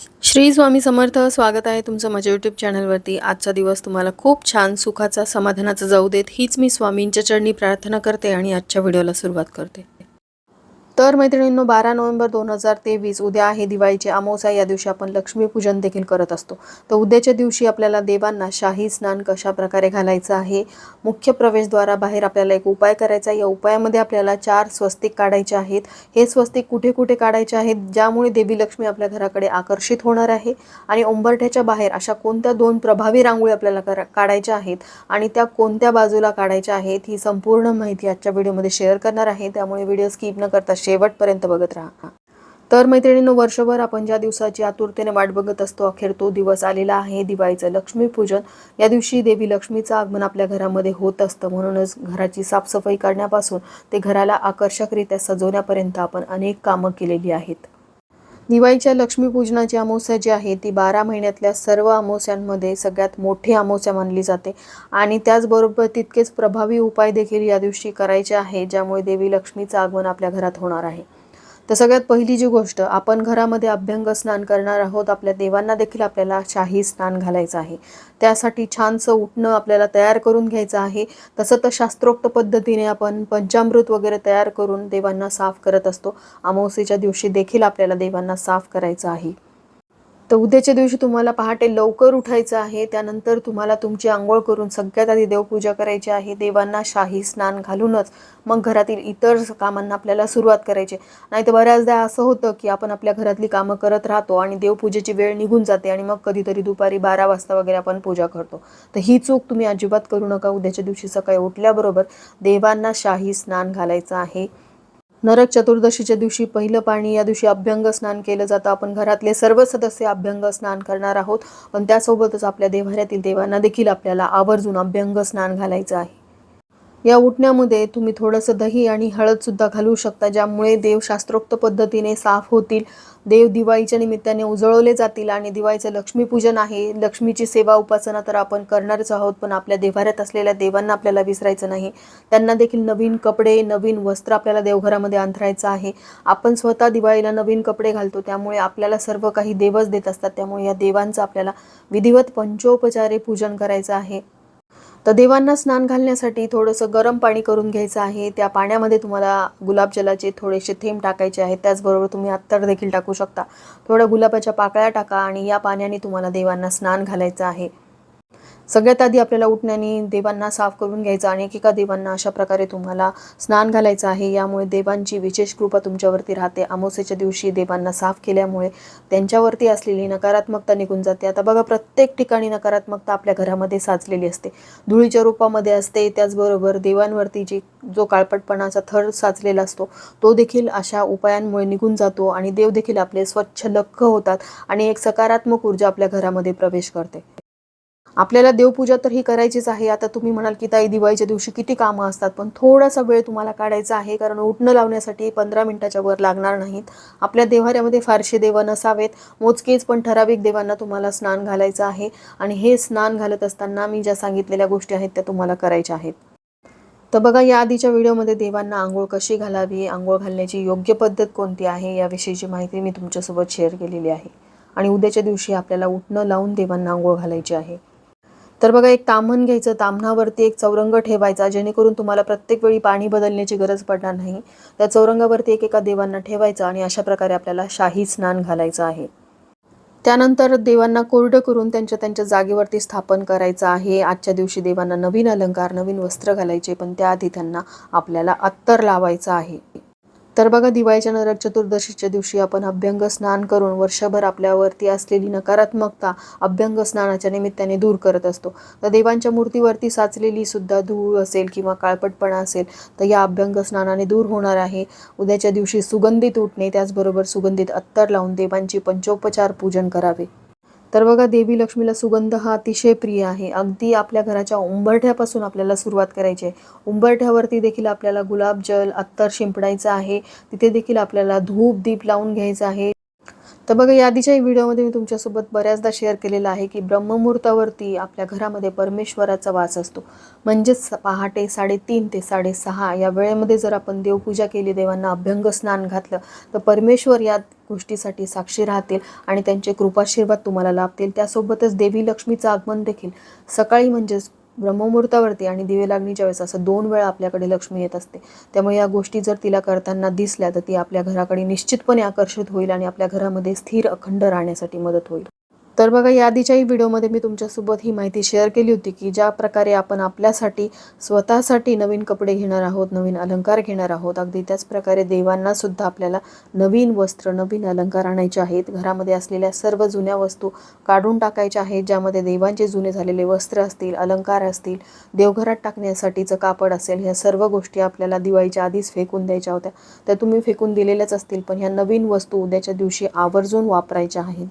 श्री स्वामी समर्थ. स्वागत आहे तुमचं माझ्या यूट्यूब चॅनलवरती. आजचा दिवस तुम्हाला खूप छान सुखाचा समाधानाचा जाऊ देत हीच मी स्वामींच्या चरणी प्रार्थना करते आणि आजच्या व्हिडिओला सुरुवात करते. तर मैत्रिणींनो, 12 नोव्हेंबर 2023 उद्या आहे दिवाळीची अमावस्या. या दिवशी आपण लक्ष्मीपूजन देखील करत असतो. तर उद्याच्या दिवशी आपल्याला देवांना शाही स्नान कशा प्रकारे घालायचं आहे, मुख्य प्रवेशद्वाराबाहेर आपल्याला एक उपाय करायचा आहे. या उपायामध्ये आपल्याला 4 स्वस्तिक काढायचे आहेत. हे स्वस्तिक कुठे कुठे काढायचे आहेत, ज्यामुळे देवी लक्ष्मी आपल्या घराकडे आकर्षित होणार आहे. आणि उंबरठ्याच्या बाहेर अशा कोणत्या 2 प्रभावी रांगोळी आपल्याला काढायच्या आहेत आणि त्या कोणत्या बाजूला काढायच्या आहेत, ही संपूर्ण माहिती आजच्या व्हिडिओमध्ये शेअर करणार आहे. त्यामुळे व्हिडिओ स्किप न करता शेवटपर्यंत बघत राहा. तर मैत्रिणींनो, वर्षभर आपण ज्या दिवसाची आतुरतेने वाट बघत असतो, अखेर तो दिवस आलेला आहे, दिवाळीचं लक्ष्मीपूजन. या दिवशी देवी लक्ष्मीचं आगमन आपल्या घरामध्ये होत असतं. म्हणूनच घराची साफसफाई करण्यापासून ते घराला आकर्षकरित्या सजवण्यापर्यंत आपण अनेक कामं केलेली आहेत. दिवाळीच्या लक्ष्मीपूजनाची अमावस्या जी आहे ती 12 महिन्यातल्या सर्व अमावस्यांमध्ये सगळ्यात मोठी अमावस्या मानली जाते. आणि त्याचबरोबर तितकेच प्रभावी उपाय देखील या दिवशी करायचे आहे, ज्यामुळे देवी लक्ष्मीचं आगमन आपल्या घरात होणार आहे. तर सगळ्यात पहिली जी गोष्ट, आपण घरामध्ये अभ्यंग स्नान करणार आहोत. आपल्या देवांना देखील आपल्याला शाही स्नान घालायचं आहे. त्यासाठी छानसं उटणं आपल्याला तयार करून घ्यायचं आहे. तसं तर शास्त्रोक्त पद्धतीने आपण पंचामृत वगैरे तयार करून देवांना साफ करत असतो. अमावस्येच्या दिवशी देखील आपल्याला देवांना साफ करायचं आहे. तर उद्याच्या दिवशी तुम्हाला पहाटे लवकर उठायचं आहे. त्यानंतर तुम्हाला तुमची अंघोळ करून सगळ्यात आधी देवपूजा करायची आहे. देवांना शाही स्नान घालूनच मग घरातील इतर कामांना आपल्याला सुरुवात करायची. नाहीतर बऱ्याचदा असं होतं की आपण आपल्या घरातली कामं करत राहतो आणि देवपूजेची वेळ निघून जाते आणि मग कधीतरी दुपारी 12 वाजता वगैरे आपण पूजा करतो. तर ही चूक तुम्ही अजिबात करू नका. उद्याच्या दिवशी सकाळी उठल्याबरोबर देवांना शाही स्नान घालायचं आहे. नरक चतुर्दशीच्या दिवशी पहिलं पाणी या दिवशी अभ्यंग स्नान केलं जातं. आपण घरातले सर्व सदस्य अभ्यंग स्नान करणार आहोत, पण त्यासोबतच आपल्या देव्हाऱ्यातील देवांना देखील आपल्याला आवर्जून अभ्यंग स्नान घालायचं आहे. या उठण्यामध्ये तुम्ही थोडंसं दही आणि हळदसुद्धा घालू शकता, ज्यामुळे देव शास्त्रोक्त पद्धतीने साफ होतील. देव दिवाळीच्या निमित्ताने उजळवले जातील आणि दिवाळीचं लक्ष्मीपूजन आहे. लक्ष्मीची सेवा उपासना तर आपण करणारच आहोत, पण आपल्या देव्हाऱ्यात असलेल्या देवांना आपल्याला विसरायचं नाही. त्यांना देखील नवीन कपडे, नवीन वस्त्र आपल्याला देवघरामध्ये अंथरायचं आहे. आपण स्वतः दिवाळीला नवीन कपडे घालतो, त्यामुळे आपल्याला सर्व काही देवच देत असतात. त्यामुळे या देवांचं आपल्याला विधिवत पंचोपचारे पूजन करायचं आहे. तर देवांना स्नान घालण्यासाठी थोडंसं गरम पाणी करून घ्यायचं आहे. त्या पाण्यामध्ये तुम्हाला गुलाबजलाचे थोडेसे थेंब टाकायचे आहेत. त्याचबरोबर तुम्ही अत्तर देखील टाकू शकता. थोड्या गुलाबाच्या पाकळ्या टाका आणि या पाण्याने तुम्हाला देवांना स्नान घालायचं आहे. सगळ्यात आधी आपल्याला उठण्याने देवांना साफ करून घ्यायचं आणि एकेका देवांना अशा प्रकारे तुम्हाला स्नान घालायचं आहे. यामुळे देवांची विशेष कृपा तुमच्यावरती राहते. अमावस्येच्या दिवशी देवांना साफ केल्यामुळे त्यांच्यावरती असलेली नकारात्मकता निघून जाते. आता बघा, प्रत्येक ठिकाणी नकारात्मकता आपल्या घरामध्ये साचलेली असते, धुळीच्या रूपामध्ये असते. त्याचबरोबर देवांवरती जो काळपटपणाचा थर साचलेला असतो तो देखील अशा उपायांमुळे निघून जातो आणि देव देखील आपले स्वच्छ लख्ख होतात आणि एक सकारात्मक ऊर्जा आपल्या घरामध्ये प्रवेश करते. आपल्याला देवपूजा तर ही करायचीच आहे. आता तुम्ही म्हणाल की ताई, दिवाळीच्या दिवशी किती कामं असतात, पण थोडासा वेळ तुम्हाला काढायचा आहे, कारण उठणं लावण्यासाठी 15 मिनिटाच्या वर लागणार नाहीत. आपल्या देव्हाऱ्यामध्ये फारसे देव नसावेत, मोजकेच पण ठराविक देवांना तुम्हाला स्नान घालायचं आहे. आणि हे स्नान घालत असताना मी ज्या सांगितलेल्या गोष्टी आहेत त्या तुम्हाला करायच्या आहेत. तर बघा, या आधीच्या व्हिडिओमध्ये देवांना आंघोळ कशी घालावी, आंघोळ घालण्याची योग्य पद्धत कोणती आहे याविषयीची माहिती मी तुमच्यासोबत शेअर केलेली आहे. आणि उद्याच्या दिवशी आपल्याला उठणं लावून देवांना आंघोळ घालायची आहे. तर बघा, एक ताम्हण घ्यायचं, ताम्हणावरती एक चौरंग ठेवायचा, जेणेकरून तुम्हाला प्रत्येक वेळी पाणी बदलण्याची गरज पडणार नाही. त्या चौरंगावरती एकेका देवांना ठेवायचं आणि अशा प्रकारे आपल्याला शाही स्नान घालायचं आहे. त्यानंतर देवांना कोरडं करून त्यांच्या त्यांच्या जागेवरती स्थापन करायचं आहे. आजच्या दिवशी देवांना नवीन अलंकार, नवीन वस्त्र घालायचे, पण त्याआधी त्यांना आपल्याला अत्तर लावायचं आहे. तर बघा, दिवाळीच्या नरक चतुर्दशीच्या दिवशी आपण अभ्यंग स्नान करून वर्षभर आपल्यावरती असलेली नकारात्मकता अभ्यंग स्नानाच्या निमित्ताने दूर करत असतो. तर देवांच्या मूर्तीवरती साचलेली सुद्धा धूळ असेल किंवा काळपटपणा असेल तर या अभ्यंग स्नानाने दूर होणार आहे. उद्याच्या दिवशी सुगंधित उठणे, त्याचबरोबर सुगंधित अत्तर लावून देवांची पंचोपचार पूजन करावे. तर बघा, देवी लक्ष्मीला सुगंध हा अतिशय प्रिय आहे. अगदी आपल्या घराच्या उंबरठ्यापासून आपल्याला सुरुवात करायची आहे. उंबरठ्यावरती देखील आपल्याला गुलाबजल, अत्तर शिंपडायचं आहे. तिथे देखील आपल्याला धूप दीप लावून घ्यायचं आहे. तर बघा, या आधीच्याही व्हिडिओमध्ये मी तुमच्यासोबत बऱ्याचदा शेअर केलेलं आहे की ब्रह्ममुहूर्तावरती आपल्या घरामध्ये परमेश्वराचा वास असतो. म्हणजेच पहाटे 3:30 ते 6:30 या वेळेमध्ये जर आपण देवपूजा केली, देवांना अभ्यंग स्नान घातलं, तर परमेश्वर या गोष्टीसाठी साक्षी राहतील आणि त्यांचे कृपाशीर्वाद तुम्हाला लाभतील. त्यासोबतच देवी लक्ष्मीचं आगमन देखील सकाळी म्हणजेच ब्रह्ममुहूर्तावरती आणि दिवे लागणीच्या वेळेस असं 2 वेळा आपल्याकडे लक्ष्मी येत असते. त्यामुळे या गोष्टी जर तिला करताना दिसल्या तर ती आपल्या घराकडे निश्चितपणे आकर्षित होईल आणि आपल्या घरामध्ये स्थिर अखंड राहण्यासाठी मदत होईल. तर बघा, या आधीच्याही व्हिडिओमध्ये मी तुमच्यासोबत ही माहिती शेअर केली होती की ज्या प्रकारे आपण आपल्यासाठी स्वतःसाठी नवीन कपडे घेणार आहोत, नवीन अलंकार घेणार आहोत, अगदी त्याच प्रकारे देवांना सुद्धा आपल्याला नवीन वस्त्र, नवीन अलंकार आणायचे आहेत. घरामध्ये असलेल्या सर्व जुन्या वस्तू काढून टाकायच्या आहेत, ज्यामध्ये देवांचे जुने झालेले वस्त्र असतील, अलंकार असतील, देवघरात टाकण्यासाठीचं कापड असेल, ह्या सर्व गोष्टी आपल्याला दिवाळीच्या आधीच फेकून द्यायच्या होत्या. त्या तुम्ही फेकून दिलेल्याच असतील, पण ह्या नवीन वस्तू उद्याच्या दिवशी आवर्जून वापरायच्या आहेत.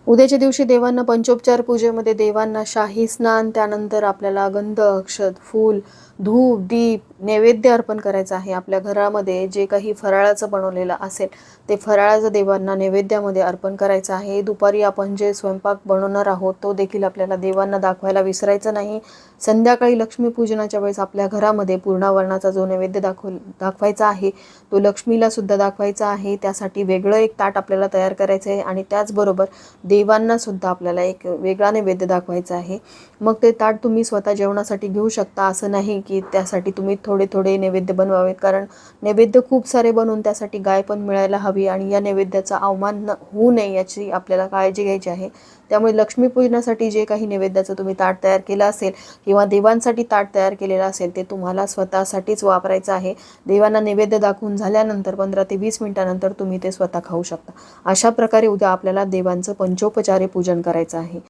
उद्याच्या दिवशी देवांना पंचोपचार पूजेमध्ये देवांना शाही स्नान, त्यानंतर आपल्याला गंध, अक्षत, फूल, धूप, दीप, नैवेद्य अर्पण करायचं आहे. आपल्या घरामध्ये जे काही फराळाचं बनवलेलं असेल ते फराळाचं देवांना नैवेद्यामध्ये अर्पण करायचं आहे. दुपारी आपण जे स्वयंपाक बनवणार आहोत तो देखील आपल्याला देवांना दाखवायला विसरायचं नाही. संध्याकाळी लक्ष्मीपूजनाच्या वेळेस आपल्या घरामध्ये पूर्णावरणाचा जो नैवेद्य दाखवायचा आहे तो लक्ष्मीला सुद्धा दाखवायचा आहे. त्यासाठी वेगळं एक ताट आपल्याला तयार करायचं आहे आणि त्याचबरोबर देवांना सुद्धा आपल्याला एक वेगळा नैवेद्य दाखवायचा आहे. मग ते ताट तुम्ही स्वतः जेवणासाठी घेऊ शकता, असं नाही की त्यासाठी तुम्ही थोडे थोडे नैवेद्य बनवावेत, कारण नैवेद्य खूप सारे बनवून त्यासाठी गाय पण मिळायला हवी आणि या नैवेद्याचा अवमान होऊ नये याची आपल्याला काळजी घ्यायची आहे. त्यामुळे लक्ष्मीपूजनासाठी जे काही नैवेद्याचं तुम्ही ताट तयार केलं असेल किंवा देवांसाठी ताट तयार केलेलं असेल ते तुम्हाला स्वतःसाठीच वापरायचं आहे. देवांना नैवेद्य दाखवून झाल्यानंतर 15 ते 20 मिनिटानंतर तुम्ही ते स्वतः खाऊ शकता. अशा प्रकारे उद्या आपल्याला देवांचं पंचोपचारे पूजन करायचं आहे.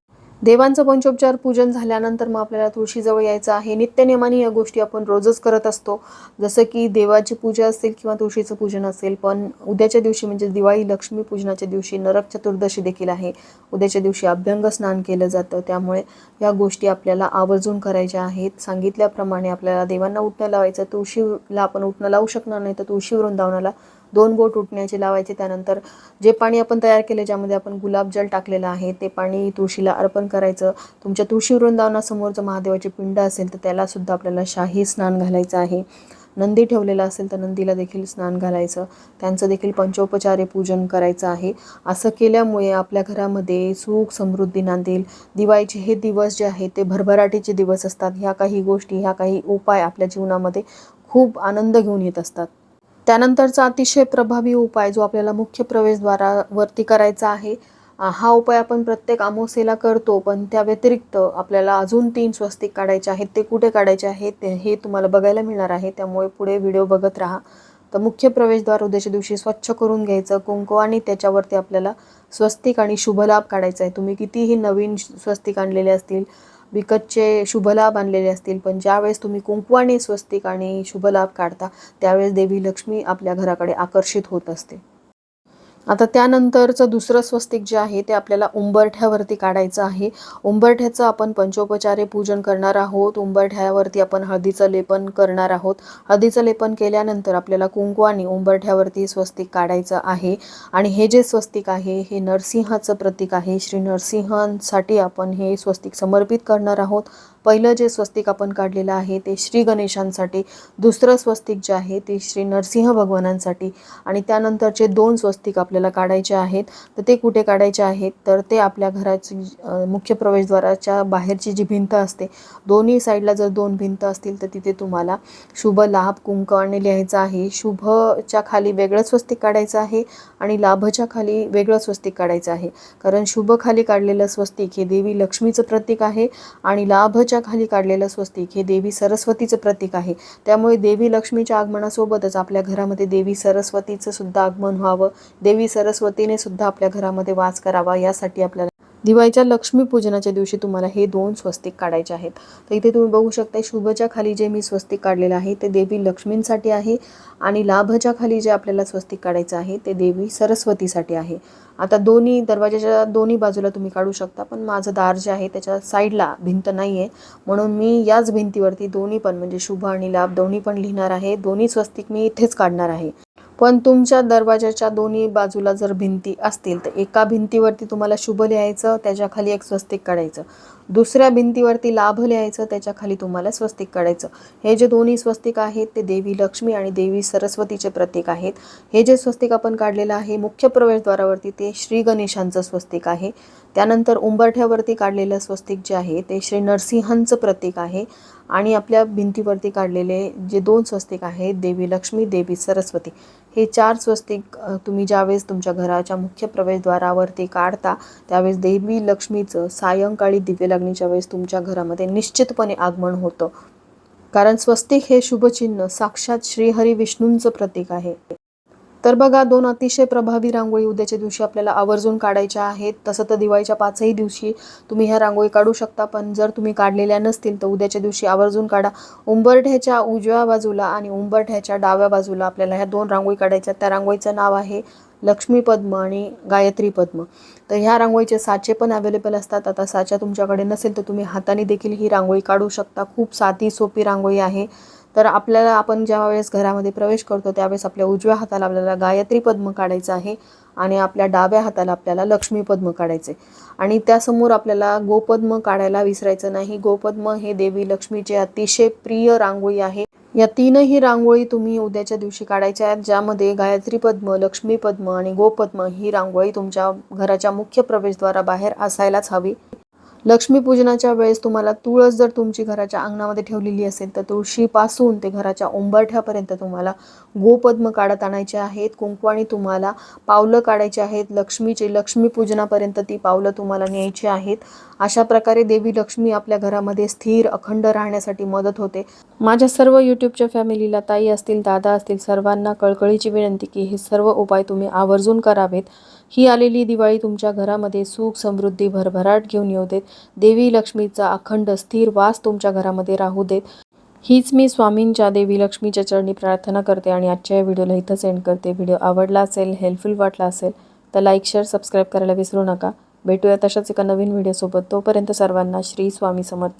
देवांचं पंचोपचार पूजन झाल्यानंतर मग आपल्याला तुळशीजवळ यायचं आहे. नित्यनेमाने या गोष्टी आपण रोजच करत असतो, जसं की देवाची पूजा असेल किंवा तुळशीचं पूजन असेल. पण उद्याच्या दिवशी म्हणजे दिवाळी लक्ष्मी पूजनाच्या दिवशी नरक चतुर्दशी देखील आहे. उद्याच्या दिवशी अभ्यंग स्नान केलं जातं, त्यामुळे या गोष्टी आपल्याला आवर्जून करायच्या आहेत. सांगितल्याप्रमाणे आपल्याला देवांना उटणं लावायचं. तुळशीला आपण उटणं लावू शकणार नाही तर तुळशी वृंदावनाला 2 बोट उटण्याचे लावायचे. त्यानंतर जे पाणी आपण तयार केले, ज्यामध्ये आपण गुलाबजल टाकलेलं आहे, ते पाणी तुळशीला अर्पण करायचं. तुमच्या तुळशी वृंदावनासमोरचं महादेवाचे पिंड असेल तर त्याला सुद्धा आपल्याला शाही स्नान घालायचं आहे. नंदी ठेवलेला असेल तर नंदीला देखील स्नान घालायचं. त्यांचं देखील पंचोपचारे पूजन करायचं आहे. असं केल्यामुळे आपल्या घरामध्ये सुख समृद्धी नांदेल. दिवाळीचे हे दिवस जे आहेत ते भरभराटीचे दिवस असतात. ह्या काही गोष्टी, ह्या काही उपाय आपल्या जीवनामध्ये खूप आनंद घेऊन येत असतात. त्यानंतरचा अतिशय प्रभावी उपाय जो आपल्याला मुख्य प्रवेशद्वारावरती करायचा आहे, हा उपाय आपण प्रत्येक अमावास्येला करतो, पण त्या व्यतिरिक्त आपल्याला अजून 3 स्वस्तिक काढायचे आहेत. ते कुठे काढायचे आहेत हे तुम्हाला बघायला मिळणार आहे, त्यामुळे पुढे व्हिडिओ बघत राहा. तर मुख्य प्रवेशद्वार उद्याच्या दिवशी स्वच्छ करून घ्यायचं. कुंकू आणि त्याच्यावरती आपल्याला स्वस्तिक आणि शुभलाभ काढायचा आहे. तुम्ही कितीही नवीन स्वस्तिक आणलेले असतील, विकतचे शुभलाभ आणलेले असतील, पण ज्यावेळेस तुम्ही कुंकवाने स्वस्तिक आणि शुभलाभ काढता त्यावेळेस देवी लक्ष्मी आपल्या घराकडे आकर्षित होत असते. आता त्यानंतरचं दुसरं स्वस्तिक जे आहे ते आपल्याला उंबरठ्यावरती काढायचं आहे. उंबरठ्याचं आपण पंचोपचारे पूजन करणार आहोत. उंबरठ्यावरती आपण हळदीचं लेपन करणार आहोत. हळदीचं लेपन केल्यानंतर आपल्याला कुंकवाने उंबरठ्यावरती स्वस्तिक काढायचं आहे आणि हे जे स्वस्तिक आहे हे नरसिंहाचं प्रतीक आहे. श्री नरसिंहांसाठी आपण हे स्वस्तिक समर्पित करणार आहोत. पहिलं जे स्वस्तिक आपण काढलेलं आहे ते श्री गणेशांसाठी, दुसरं स्वस्तिक जे आहे ते श्री नरसिंह भगवानांसाठी आणि त्यानंतरचे 2 स्वस्तिक आपल्याला काढायचे आहेत. तर ते कुठे काढायचे आहेत, तर ते आपल्या घराची मुख्य प्रवेशद्वाराच्या बाहेरची जी भिंत असते, दोन्ही साईडला जर 2 भिंत असतील तर तिथे तुम्हाला शुभ लाभ कुंकवाने लिहायचं आहे. शुभच्या खाली वेगळं स्वस्तिक काढायचं आहे आणि लाभच्या खाली वेगळं स्वस्तिक काढायचं आहे. कारण शुभ खाली काढलेलं स्वस्तिक हे देवी लक्ष्मीचं प्रतीक आहे आणि लाभच्या खाली काढलेलं स्वस्तिक हे देवी सरस्वतीचं प्रतीक आहे. त्यामुळे देवी लक्ष्मीच्या आगमनासोबतच आपल्या घरामध्ये देवी सरस्वतीचं सुद्धा आगमन व्हावं, देवी सरस्वतीने सुद्धा आपल्या घरामध्ये वास करावा, यासाठी आपल्याला दिवाळीच्या लक्ष्मीपूजनाच्या दिवशी तुम्हाला हे 2 स्वस्तिक काढायचे आहेत. तर इथे तुम्ही बघू शकता शुभच्या खाली जे मी स्वस्तिक काढलेलं आहे ते देवी लक्ष्मींसाठी आहे आणि लाभच्या खाली जे आपल्याला स्वस्तिक काढायचं आहे ते देवी सरस्वतीसाठी आहे. आता दोन्ही दरवाजाच्या दोन्ही बाजूला तुम्ही काढू शकता, पण माझं दार जे आहे त्याच्या साईडला भिंत नाही आहे, म्हणून मी याच भिंतीवरती दोन्ही पण म्हणजे शुभ आणि लाभ दोन्ही पण लिहिणार आहे. दोन्ही स्वस्तिक मी इथेच काढणार आहे. पण तुमच्या दरवाजाच्या दोन्ही बाजूला जर भिंती असतील तर एका भिंतीवरती तुम्हाला शुभ लिहायचं, त्याच्या खाली एक स्वस्तिक काढायचं. दुसऱ्या भिंतीवरती लाभ लिहायचं, त्याच्या खाली तुम्हाला स्वस्तिक काढायचं. हे जे दोन्ही स्वस्तिक आहेत ते देवी लक्ष्मी आणि देवी सरस्वतीचे प्रतीक आहेत. हे जे स्वस्तिक आपण काढलेलं आहे मुख्य प्रवेशद्वारावरती ते श्री गणेशांचं स्वस्तिक आहे. त्यानंतर उंबरठ्यावरती काढलेलं स्वस्तिक जे आहे ते श्री नरसिंहांचं प्रतीक आहे. आणि आपल्या भिंतीवरती काढलेले जे 2 स्वस्तिक आहेत देवी लक्ष्मी, देवी सरस्वती, हे 4 स्वस्तिक तुम्ही ज्यावेळेस तुमच्या घराच्या मुख्य प्रवेशद्वारावरती काढता त्यावेळेस देवी लक्ष्मीचं सायंकाळी दिवे लागणीच्या वेळेस तुमच्या घरामध्ये निश्चितपणे आगमन होतं. कारण स्वस्तिक हे शुभचिन्ह साक्षात श्रीहरी विष्णूंचं प्रतीक आहे. तर बघा 2 अतिशय प्रभावी रांगोळी उद्याच्या दिवशी आपल्याला आवर्जून काढायच्या आहेत. तसं तर दिवाळीच्या 5ही दिवशी तुम्ही ह्या रांगोळी काढू शकता, पण जर तुम्ही काढलेल्या नसतील तर उद्याच्या दिवशी आवर्जून काढा. उंबरठ्याच्या उजव्या बाजूला आणि उंबरठ्याच्या डाव्या बाजूला आपल्याला ह्या 2 रांगोळी काढायच्या. त्या रांगोळीचं नाव आहे लक्ष्मी पद्म आणि गायत्री पद्म. तर ह्या रांगोळीचे साचे पण अवेलेबल असतात. आता साचा तुमच्याकडे नसेल तर तुम्ही हाताने देखील ही रांगोळी काढू शकता. खूप साधी सोपी रांगोळी आहे. तर आपण ज्या वेळेस घरामध्ये प्रवेश करतो त्यावेळेस आपल्या उजव्या हाताला आपल्याला गायत्री पद्म काढायचं आहे आणि आपल्या डाव्या हाताला आपल्याला लक्ष्मी पद्म काढायचे. आणि त्यासमोर आपल्याला गोपद्म काढायला विसरायचं नाही. गोपद्म हे देवी लक्ष्मीचे अतिशय प्रिय रांगोळी आहे. या 3ही रांगोळी तुम्ही उद्याच्या दिवशी काढायच्या आहेत, ज्यामध्ये गायत्री पद्म, लक्ष्मी पद्म आणि गोपद्म ही रांगोळी तुमच्या घराच्या मुख्य प्रवेशद्वाराबाहेर असायलाच हवी. लक्ष्मीपूजनाच्या वेळेस तुम्हाला तुळस जर तुमची घराच्या अंगणामध्ये ठेवलेली असेल तर तुळशीपासून ते घराच्या उंबरठ्यापर्यंत तुम्हाला गोपद्म काढत आणायचे आहेत. कुंकवानी तुम्हाला पावलं काढायची आहेत. लक्ष्मीपूजनापर्यंत ती पावलं तुम्हाला न्यायची आहेत. अशा प्रकारे देवी लक्ष्मी आपल्या घरामध्ये स्थिर अखंड राहण्यासाठी मदत होते. माझ्या सर्व यूट्यूबच्या फॅमिलीला, ताई असतील, दादा असतील, सर्वांना कळकळीची विनंती की हे सर्व उपाय तुम्ही आवर्जून करावेत. ही आलेली दिवाळी तुमच्या घरामध्ये सुख, समृद्धी, भरभराट घेऊन येऊ देत. देवी लक्ष्मीचा अखंड स्थिर वास तुमच्या घरामध्ये राहू देत. हीच मी स्वामींच्या देवी लक्ष्मीच्या चरणी प्रार्थना करते आणि आजच्या या व्हिडिओला इथंच एंड करते. व्हिडिओ आवडला असेल, हेल्पफुल वाटला असेल तर लाईक, शेअर, सबस्क्राईब करायला विसरू नका. भेटूया तशाच एका नवीन व्हिडिओसोबत. तोपर्यंत सर्वांना श्री स्वामी समर्थ.